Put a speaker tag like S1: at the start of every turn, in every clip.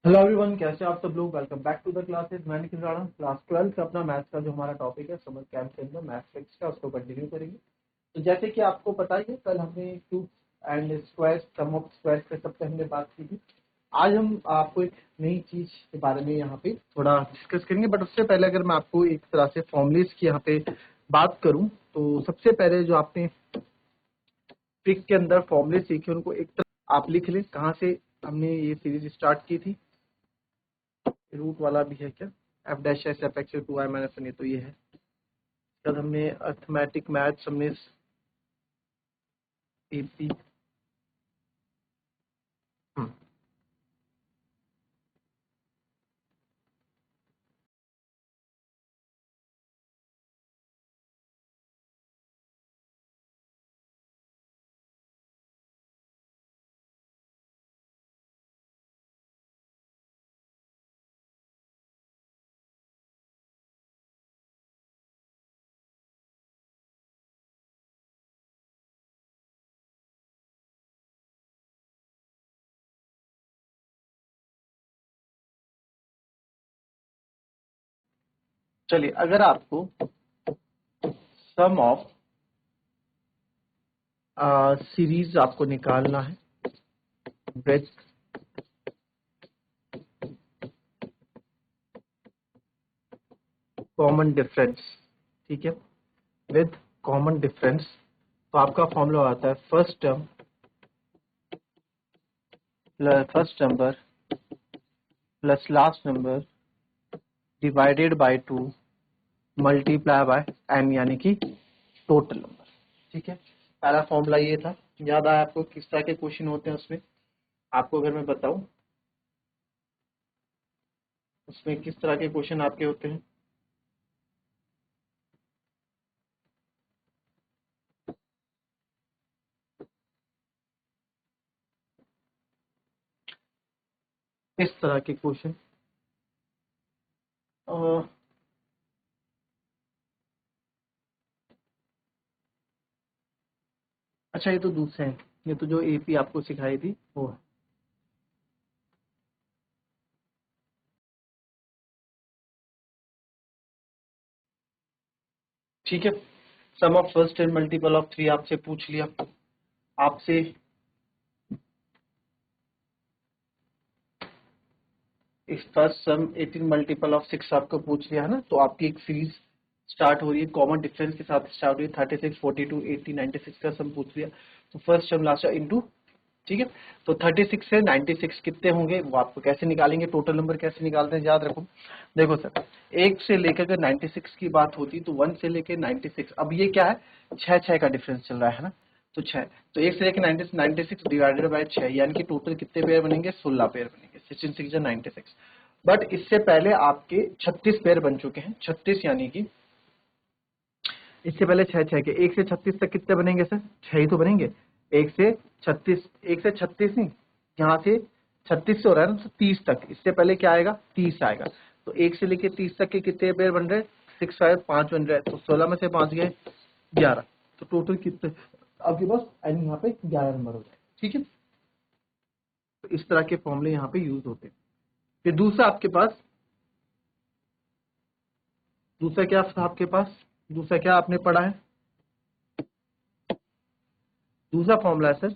S1: Hello everyone, कैसे आप सब लोग। Welcome back to the classes. मैं निखिल राणा, क्लास 12 का अपना मैथ्स का जो हमारा टॉपिक है समर कैंप के अंदर मैथ्स फिक्स का, उसको कंटिन्यू करेंगे। तो जैसे कि आपको पता ही है, कल हमने cube and square, sum of square के सब पे हमने बात की थी। आज हम आपको एक नई चीज के बारे में यहाँ पे थोड़ा डिस्कस करेंगे, बट उससे पहले अगर मैं आपको एक तरह से फॉर्मुलेज की यहाँ पे बात करूं, तो सबसे पहले जो आपने ट्रिक के अंदर फॉर्मुले सीखे उनको एक तरह आप लिख लें। कहाँ से हमने ये सीरीज स्टार्ट की थी, रूट वाला भी है क्या, F dash S F X two I minus one, ये तो ये है। जब हमने अर्थमेटिक मैथ्स हमने एपी चलिए, अगर आपको सम ऑफ सीरीज आपको निकालना है विद कॉमन डिफरेंस, ठीक है, विद कॉमन डिफरेंस, तो आपका फॉर्मूला आता है first number plus last number divided by 2 multiply by N, यानी कि टोटल नंबर। ठीक है, पहला फॉर्मूला ये था। याद आया आपको किस तरह के क्वेश्चन होते हैं उसमें? आपको अगर मैं बताऊं उसमें किस तरह के क्वेश्चन आपके होते हैं। इस तरह के क्वेश्चन, अच्छा ये तो दूसरे हैं, ये तो जो एपी आपको सिखाई थी वो है। ठीक है, sum of first and multiple of 3 आपसे पूछ लिया। आपसे इस फर्स्ट सम 18 मल्टीपल ऑफ 6 आपको पूछ लिया है ना, तो आपकी एक सीरीज स्टार्ट हो रही है, कॉमन डिफरेंस के साथ स्टार्ट हुई है। 36, 42, 80, 96 का सम पूछ लिया, तो फर्स्ट सम लास्ट इनटू। ठीक है, तो 36 से 96 कितने होंगे वो आपको कैसे निकालेंगे, टोटल नंबर कैसे निकालते हैं याद रखो। देखो सर, एक से लेकर अगर 96 की बात होती तो 1 से लेकर 96, अब ये क्या है, 6 का डिफरेंस चल रहा है ना, तो 6, तो 1 से लेकर 96 डिवाइडेड बाय 6, यानी कि टोटल कितने पेयर बनेंगे, 16 पेयर बनेंगे। 16 6 96, बट इससे पहले आपके 36 पेयर बन चुके हैं। 36 यानी कि इससे पहले 6 के 1 से 36 तक कितने बनेंगे सर, 6 ही तो बनेंगे। 1 से 36, 1 से 36 नहीं, यहाँ से 36 से हो रहा है ना, तो 30 तक, इससे पहले क्या आएगा, 30 आएगा। तो 1 से लेके 30 तक के कितने पेयर बन रहे हैं, 6 5 5 बन रहे हैं, तो 16 में से 5 गए 11, तो टोटल कितने आपके पास एन, यहाँ पे 11 नंबर हो जाए। ठीक है, तो इस तरह के फॉर्मूले यहाँ पे यूज होते हैं। फिर दूसरा आपके पास, दूसरा क्या था आपके पास, दूसरा क्या आपने पढ़ा है, दूसरा फॉर्मूला है सर,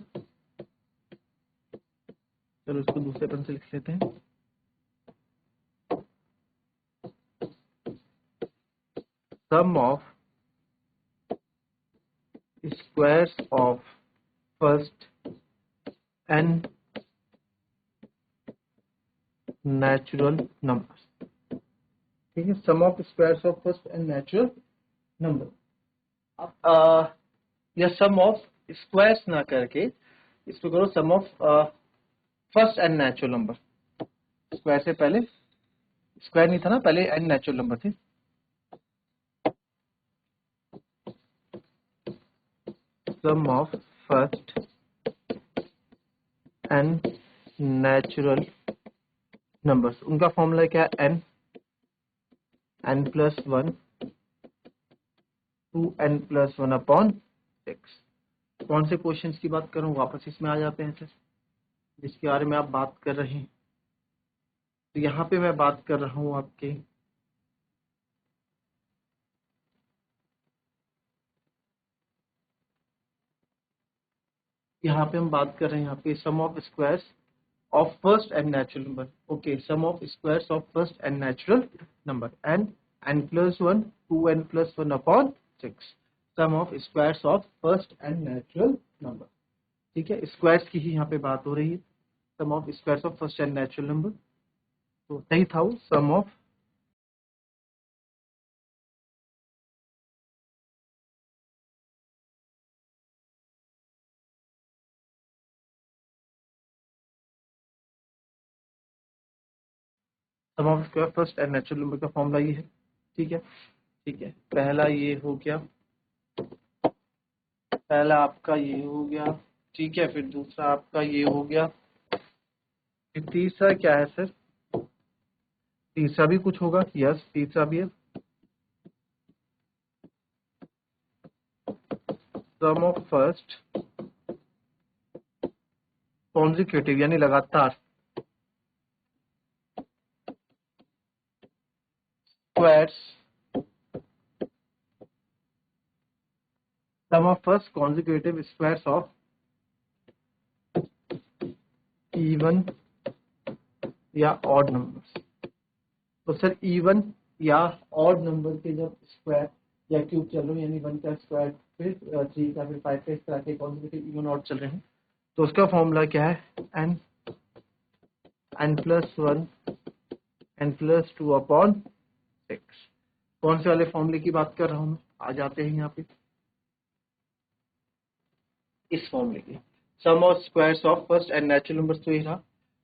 S1: चलो इसको दूसरे पेन से लिख लेते हैं। Sum of squares of first n natural number. ठीक है, sum of squares of first n natural number. अब यह सम ऑफ स्क्वायर्स ना करके इसको करो sum of first n natural number. Square से पहले स्क्वायर नहीं था ना, पहले एन नेचुरल नंबर थे। Sum of first n natural numbers, उनका फॉर्मूला क्या है, एन प्लस 1 2n+1 अपॉन 6। कौन से क्वेश्चंस की बात करूं, वापस इसमें आ जाते हैं सर, जिसके बारे में आप बात कर रहे हैं। तो यहाँ पे मैं बात कर रहा हूँ आपके, यहाँ पे हम बात कर रहे हैं यहाँ पे sum of squares of first and natural number. Okay, sum of squares of first and natural number, and n plus 1 2n plus 1 upon 6. Sum of squares of first and natural number. ठीक है, squares की ही यहाँ पे बात हो रही है, sum of squares of first and natural number. तो सही था वो sum of square first and natural number का फॉर्मूला ये है। ठीक है, ठीक है, पहला ये हो गया, पहला आपका ये हो गया। ठीक है, फिर दूसरा आपका ये हो गया। फिर तीसरा क्या है सर? तीसरा भी कुछ होगा? यस, तीसरा भी है, सम ऑफ फर्स्ट कॉन्जिक्यूटिव यानी लगातार squares, sum of first consecutive squares of even या ऑड नंबर्स। तो सर इवन या ऑड नंबर के जब स्क्वायर या क्यूब चल रहे हैं, यानी 1 का स्क्वायर फिर 3 का फिर 5 का, इस तरह के कॉन्जिक्यूटिव इवन ऑड चल रहे हैं, तो उसका फॉर्मूला क्या है? n plus 1 n plus 2 upon 6। कौन से वाले फॉर्मूले की बात कर रहा हूं मैं? आ जाते हैं यहाँ पे इस फॉर्मूले की, sum of squares of first and natural numbers तो ये रहा,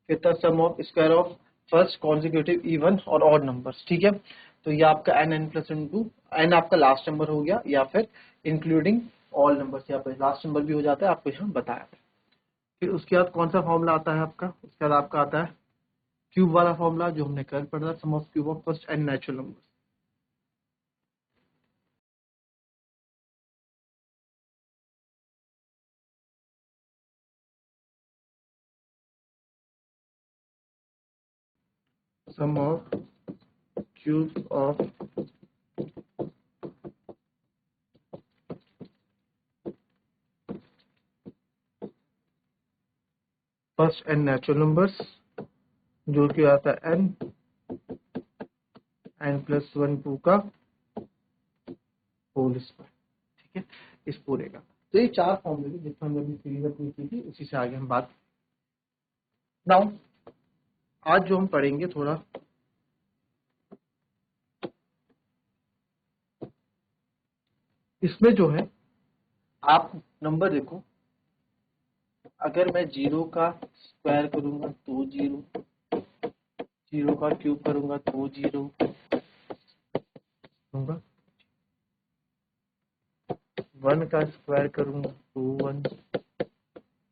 S1: फिर था sum of square of first consecutive even और ऑड नंबर्स। ठीक है, तो ये आपका n प्लस 2, n आपका लास्ट नंबर हो गया, या फिर इंक्लूडिंग ऑल नंबर्स, यहाँ पर लास्ट नंबर भी हो जाता है, आपको यहाँ बताया। फिर उसके बाद कौन सा फॉर्मूला आता है आपका? उसके बाद आपका आता है क्यूब वाला फॉर्मूला जो हमने कल पढ़ा था, sum of cube of first and natural numbers. Sum of cube of first and natural numbers, जो कि आता है n प्लस 1 2 का होल स्क्वायर। ठीक है, इस पूरे का। तो ये 4 फॉर्मूले जिसमें हमने अभी सीरीज अपनी की थी, उसी से आगे हम बात। नाउ आज जो हम पढ़ेंगे थोड़ा इसमें जो है, आप नंबर देखो, अगर मैं 0 का स्क्वायर करूंगा तो 0, 0 का क्यूब करूंगा तो 0 होगा, 1 का स्क्वायर करूंगा तो 1,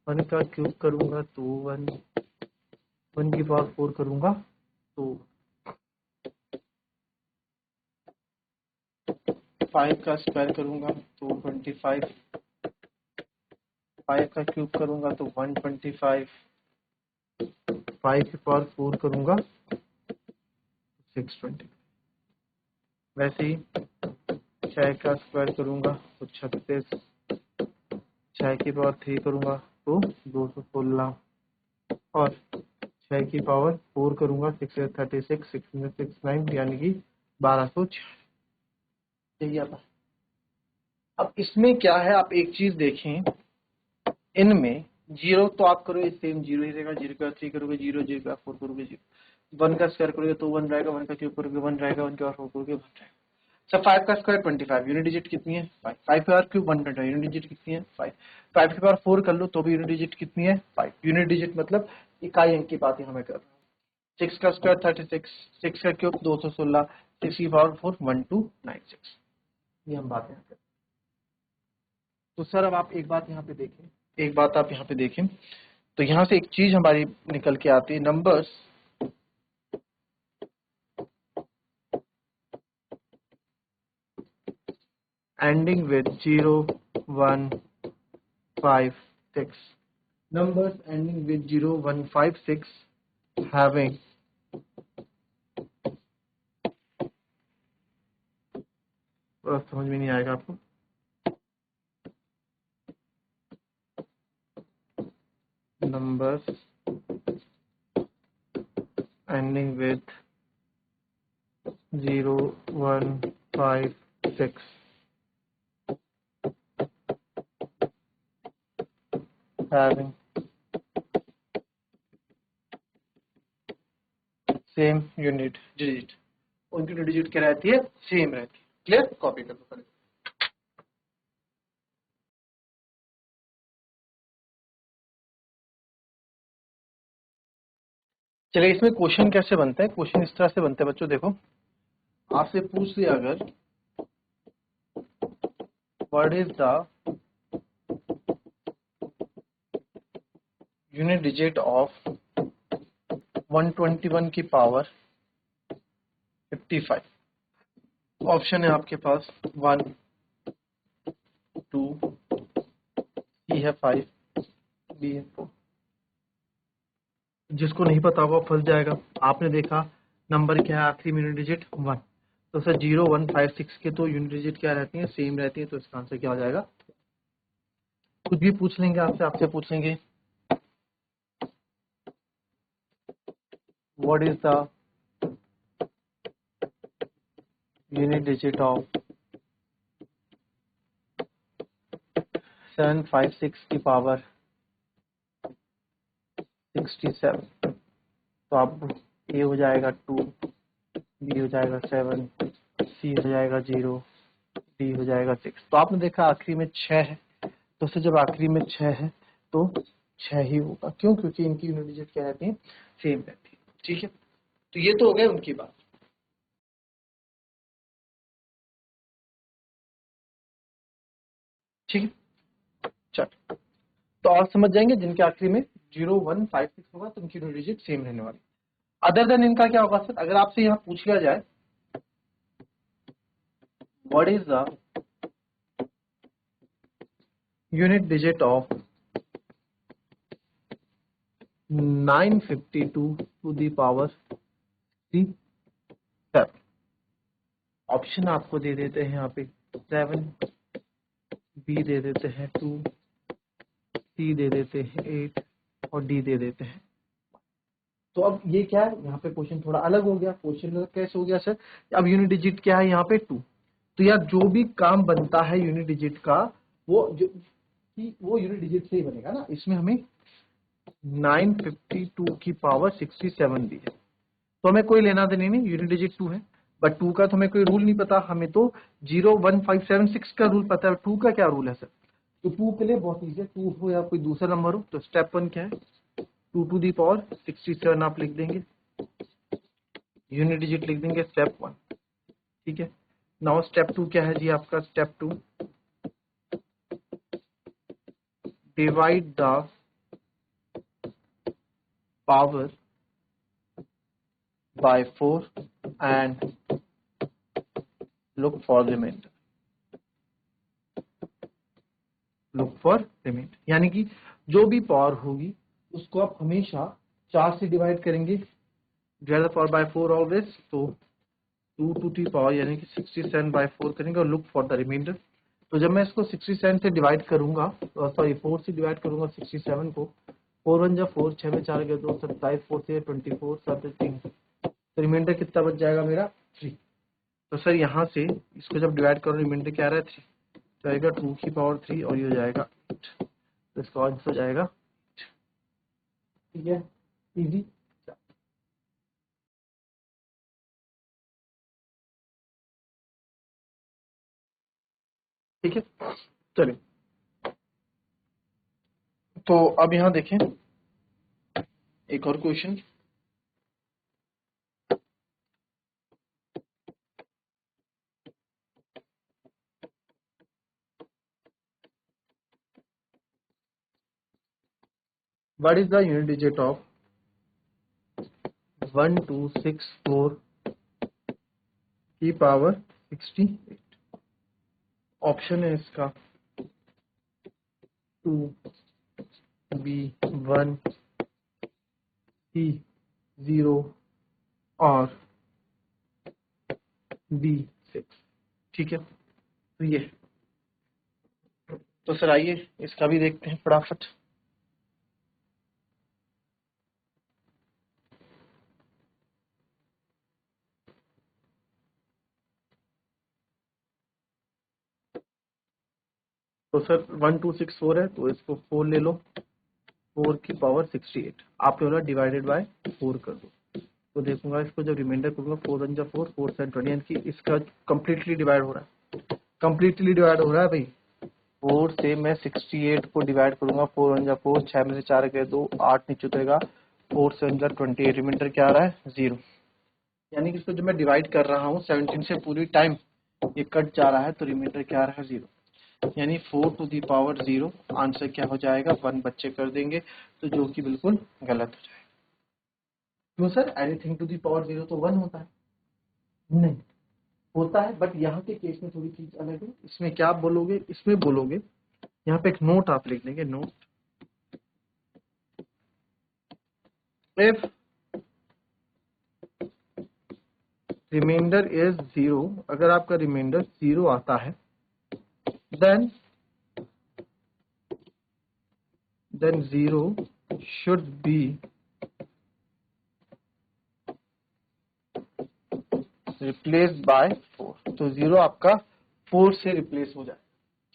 S1: 1 का क्यूब करूंगा तो 1, 1 की पावर 4 करूंगा तो 5 का स्क्वायर करूंगा तो 25, 5 का क्यूब करूंगा तो 125, 5 की पावर 4 करूंगा 620। वैसे ही 6 का स्क्वायर करूंगा तो 36, 6 की पावर 3 करूंगा तो 216, और 6 की पावर 4 करूंगा 6 से 36, 6 में 6 9 यानी कि 1200। यही आता है। अब इसमें क्या है, आप एक चीज देखें, इनमें 0 तो आप करोगे सेम 0 ही रहेगा, 0 का 3 करोगे 0, 0 का 4 करोगे 0, 1 का स्क्वायर करोगे तो 1 रहेगा, 1 का क्यूब करोगे 1 रहेगा, 1 का 4 करोगे 1 रहेगा। सब 5 का स्क्वायर 25, यूनिट डिजिट कितनी है? 5, 5 का क्यूब 125, यूनिट डिजिट कितनी है? 5, 5 की पावर 4 कर लो तो भी यूनिट डिजिट कितनी है? 5। यूनिट डिजिट मतलब इकाई अंक की बात यहाँ मैं कर रहा हूँ। 6 का स्क्वायर 36, 6 का क्यूब 216, 6 की पावर 4 1296। ये हम बात यहाँ कर। तो सर अब आप एक बात यहाँ पे देखें, एक बात आप यहाँ पे देखें, तो यहाँ से एक चीज हमारी निकल के आती है, numbers ending with 0 1 5 6, numbers ending with 0 1 5 6 having थोड़ा समझ में नहीं आएगा आपको। Numbers ending with 0, 1, 5, 6 having same unit digit, उनकी डिजिट क्या रहती है, सेम रहती है। क्लियर, कॉपी कर दो पहले। चलिए इसमें क्वेश्चन कैसे बनता है, क्वेश्चन इस तरह से बनता है बच्चों, देखो आपसे पूछ लिया अगर what is the unit digit of 121 की पावर 55। ऑप्शन है आपके पास 1, 2, सी है 5, बी है 4। जिसको नहीं पता होगा फंस जाएगा। आपने देखा नंबर क्या है आखिरी में यूनिट डिजिट 1, तो सर 0, 1, 5, 6 के तो यूनिट डिजिट क्या रहती है, सेम रहती है, तो इसका आंसर क्या हो जाएगा। कुछ भी पूछ लेंगे आपसे, पूछ लेंगे what is the unit digit of 756 की पावर 67, तो आप ए हो जाएगा 2, बी हो जाएगा 7, सी हो जाएगा 0, डी हो जाएगा 6। तो आपने देखा आखिरी में 6 है, तो सर जब आखिरी में 6 है तो 6 ही होगा, क्यों, क्योंकि इनकी यूनिट डिजिट क्या रहती है, सेम रहती है। ठीक है, तो ये तो हो गए उनकी बात। ठीक है, चल तो आप समझ जाएंगे जिनके आखिरी में 0, 1, 5, 6 होगा तो उनकी यूनिट डिजिट सेम रहने वाली। अदर देन इनका क्या होगा सर, अगर आपसे यहाँ पूछ लिया जाए what is the unit digit of 952 to the power 7, option आपको दे देते हैं यहाँ पे 7, बी दे देते हैं 2, सी दे देते हैं 8 और डी दे देते हैं। तो अब ये क्या है, यहाँ पे क्वेश्चन थोड़ा अलग हो गया। क्वेश्चन कैसे हो गया सर, अब यूनिट डिजिट क्या है यहाँ पे 2, तो यार जो भी काम बनता है यूनिट डिजिट का वो यूनिट डिजिट से ही बनेगा ना। इसमें हमें 952 की पावर 67 दी है, तो हमें कोई लेना देना नहीं, यूनिट डिजिट 2 है, बट 2 का तो हमें कोई रूल नहीं पता, हमें तो 0, 1, 5, 7, 6 का रूल पता है। 2 का क्या रूल है सर, तो 2 के लिए बहुत ईजी है, 2 हो या कोई दूसरा नंबर हो, तो स्टेप 1 क्या है, 2 टू दी पावर 67 आप लिख देंगे, यूनिट डिजिट लिख देंगे स्टेप 1। ठीक है, नाउ स्टेप 2 क्या है जी आपका, step 2 divide the power by 4 and look for remainder, look for remainder, यानी कि जो भी पावर होगी उसको आप हमेशा 4 से डिवाइड करेंगे, divide the power bye 4 always, तो 2 टू दी पावर यानी कि 67 बाय 4 करेंगे और लुक फॉर द रिमाइंडर। तो जब मैं इसको 67 से डिवाइड करूंगा, सॉरी 4 से डिवाइड करूंगा 67 को, 4 1 जा 4, 6 में 4 गया 2, 27, 4 से 24, 7 3, तो रिमाइंडर कितना बच जाएगा मेरा 3। तो सर यहाँ से इसको जब डिवाइड करो रिमाइंडर क्या आ रहा है 3, तो आएगा 2 की पावर 3 और ये हो जाएगा 8, तो इसका आंसर हो जाएगा। ठीक है, इजी। ठीक है, चलिए तो अब यहाँ देखें एक और question, what is the unit digit of 1264 की पावर 68। ऑप्शन है इसका 2, बी 1, सी 0 और डी 6। ठीक है, तो ये, तो सर आइए इसका भी देखते हैं फटाफट। तो सर 1264 है, तो इसको 4 ले लो, 4 की पावर 68 आपने बोला डिवाइडेड बाय 4 कर दो। तो देखूंगा इसको जब रिमाइंडर करूंगा 4 वन जा 4, 4 7 20, यानी कि इसका कंप्लीटली डिवाइड हो रहा है, कंप्लीटली डिवाइड हो रहा है भाई। 4 से मैं 68 को डिवाइड करूंगा, 4 वन जा 4, 6 में से 4 गए 2, 8 नीचे उतरेगा, 4 7 जा 28, रिमाइंडर क्या आ रहा है 0। यानी कि इसको जब मैं डिवाइड कर रहा हूँ 17 से पूरी टाइम ये कट जा रहा है, तो रिमाइंडर क्या आ रहा है 0, यानी 4 टू दी पावर 0 आंसर क्या हो जाएगा 1 बच्चे कर देंगे, तो जो कि बिल्कुल गलत हो जाएगा। क्यों sir, anything to the power 0 तो 1 होता है? नहीं होता है, बट यहाँ के केस में थोड़ी चीज अलग है। इसमें क्या आप बोलोगे, इसमें बोलोगे, यहाँ पे एक नोट आप लिख लेंगे, नोट इफ रिमाइंडर इज 0, अगर आपका रिमाइंडर 0 आता है then 0 should be replace by 4, तो 0 आपका 4 से रिप्लेस हो जाए।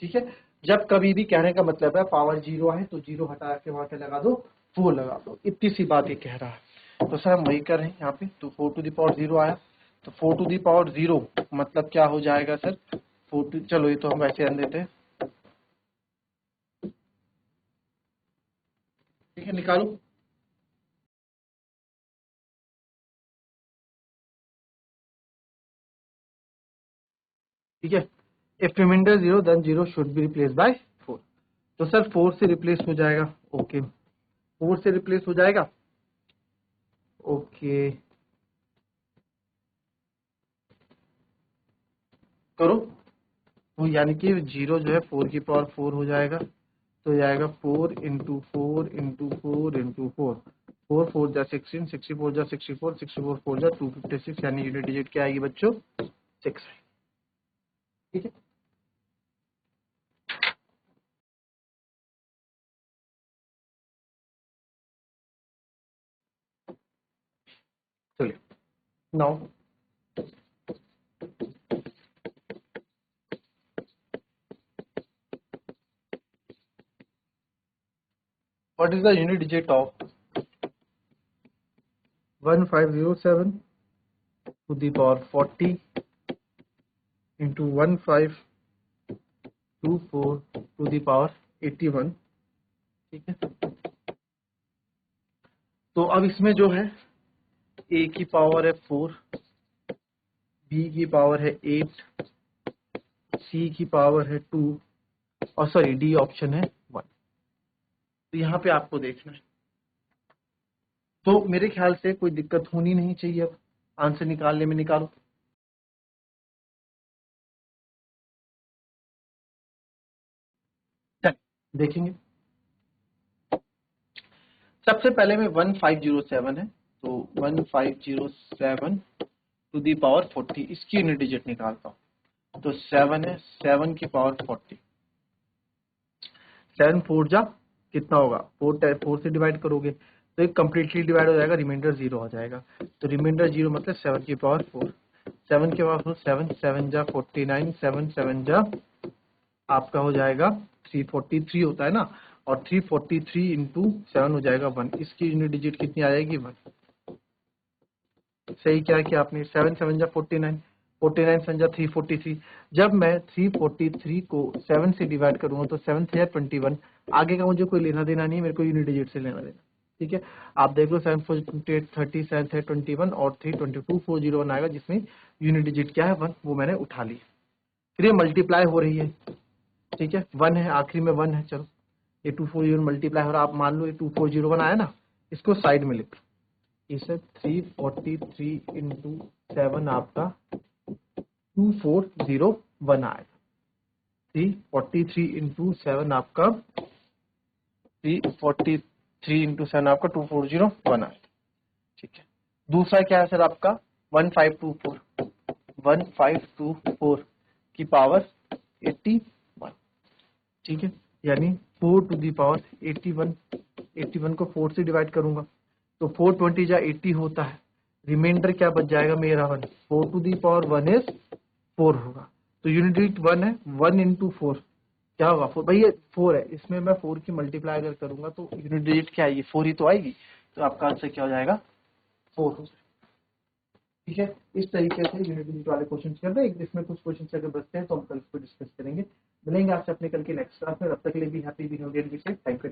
S1: ठीक है, जब कभी भी कहने का मतलब है पावर 0 है तो 0 हटा के वहां पे लगा दो 4 लगा दो, इतनी सी बात ये कह रहा है। तो सर हम वही कर रहे हैं यहाँ पे, तो 4 टू दी पावर 0 आया, तो 4 टू दी पावर 0 मतलब क्या हो जाएगा सर 4 टू, चलो ये तो हम वैसे रन देते हैं। ठीक है निकालो, ठीक है, if reminder 0 then 0 should be replace by 4, तो सर 4 से रिप्लेस हो जाएगा, ओके 4 से रिप्लेस हो जाएगा, ओके करो। तो यानी कि 0 जो है 4 की पावर 4 हो जाएगा, तो जाएगा 4 इंटू 4 इंटू 4 इंटू 4, 4 4 जा 16, 64 जा 64, 64 4 जा 256, यानी यूनिट डिजिट क्या आएगी बच्चों 6 है। ठीक है, चलिए now what is the unit digit of 1507 to the power 40 into 1524 to the power 81। ठीक है, तो अब इसमें जो है a की पावर है 4, b की पावर है 8, c की पावर है 2, और सॉरी डी ऑप्शन है 1। तो यहाँ पे आपको देखना है, तो मेरे ख्याल से कोई दिक्कत होनी नहीं चाहिए। अब आंसर निकालने में निकालो, चल देखेंगे। सबसे पहले में 1507 है, तो 1507 टू दी पावर 40 इसकी यूनिट डिजिट निकालता हूँ, तो 7 है, 7 की पावर 40, 7 4 जा कितना होगा 4 से डिवाइड करोगे तो एक कंप्लीटली डिवाइड हो जाएगा, रिमाइंडर 0 हो जाएगा, तो रिमाइंडर 0 मतलब 7 की पावर 4, 7 की पावर 4 7 7 जा 49, 7 7 जा आपका हो जाएगा 343 होता है ना, और 343 इंटू 7 हो जाएगा 1, इसकी यूनिट डिजिट कितनी आ जाएगी 1। सही क्या किया आपने, 7 7 जा 49, 49 7 जा 343, जब मैं 343 को 7 से डिवाइड करूंगा तो 7 से 21, आगे का मुझे कोई लेना देना नहीं है, मेरे को यूनिट डिजिट से लेना देना। ठीक है, आप देख लो 7 4 28 30, 7 से 21 और 3 22 401 आएगा, जिसमें यूनिट डिजिट क्या है 1, वो मैंने उठा ली। फिर ये मल्टीप्लाई हो रही है, ठीक है 1 है आखिरी में 1 है, चलो ये 240 मल्टीप्लाई हो रहा है, आप मान लो ये 2401 आया ना, इसको साइड में लिख लो, इसे 343 इंटू 7 आपका 2401 आएगा, 343 इंटू 7 आपका 343 इंटू 7 आपका 2401 आएगा। ठीक है, दूसरा क्या है सर आपका 1524 की पावर 81, ठीक है, यानी 4 टू दी पावर 81, 81 को 4 से डिवाइड करूंगा तो 420 जा 80 होता है, रिमाइंडर क्या बच जाएगा मेरा 1, 4 टू दी पावर 1 इज 4 होगा, तो यूनिट डिजिट 1 है, 1 इंटू 4 क्या होगा 4, भाई ये 4 है, इसमें मैं 4 की मल्टीप्लाई अगर करूंगा तो यूनिट डिजिट क्या आएगी 4 ही तो आएगी, तो आपका आंसर क्या हो जाएगा 4 हो जाएगा। ठीक है, इस तरीके से यूनिट डिजिट वाले क्वेश्चन कर रहे हैं, इसमें कुछ क्वेश्चन अगर बचते हैं तो हम कल इसको डिस्कस करेंगे। मिलेंगे आपसे अपने कल के नेक्स्ट क्लास में, तब तक के लिए भी हैप्पी, भी सेफ, थैंक यू।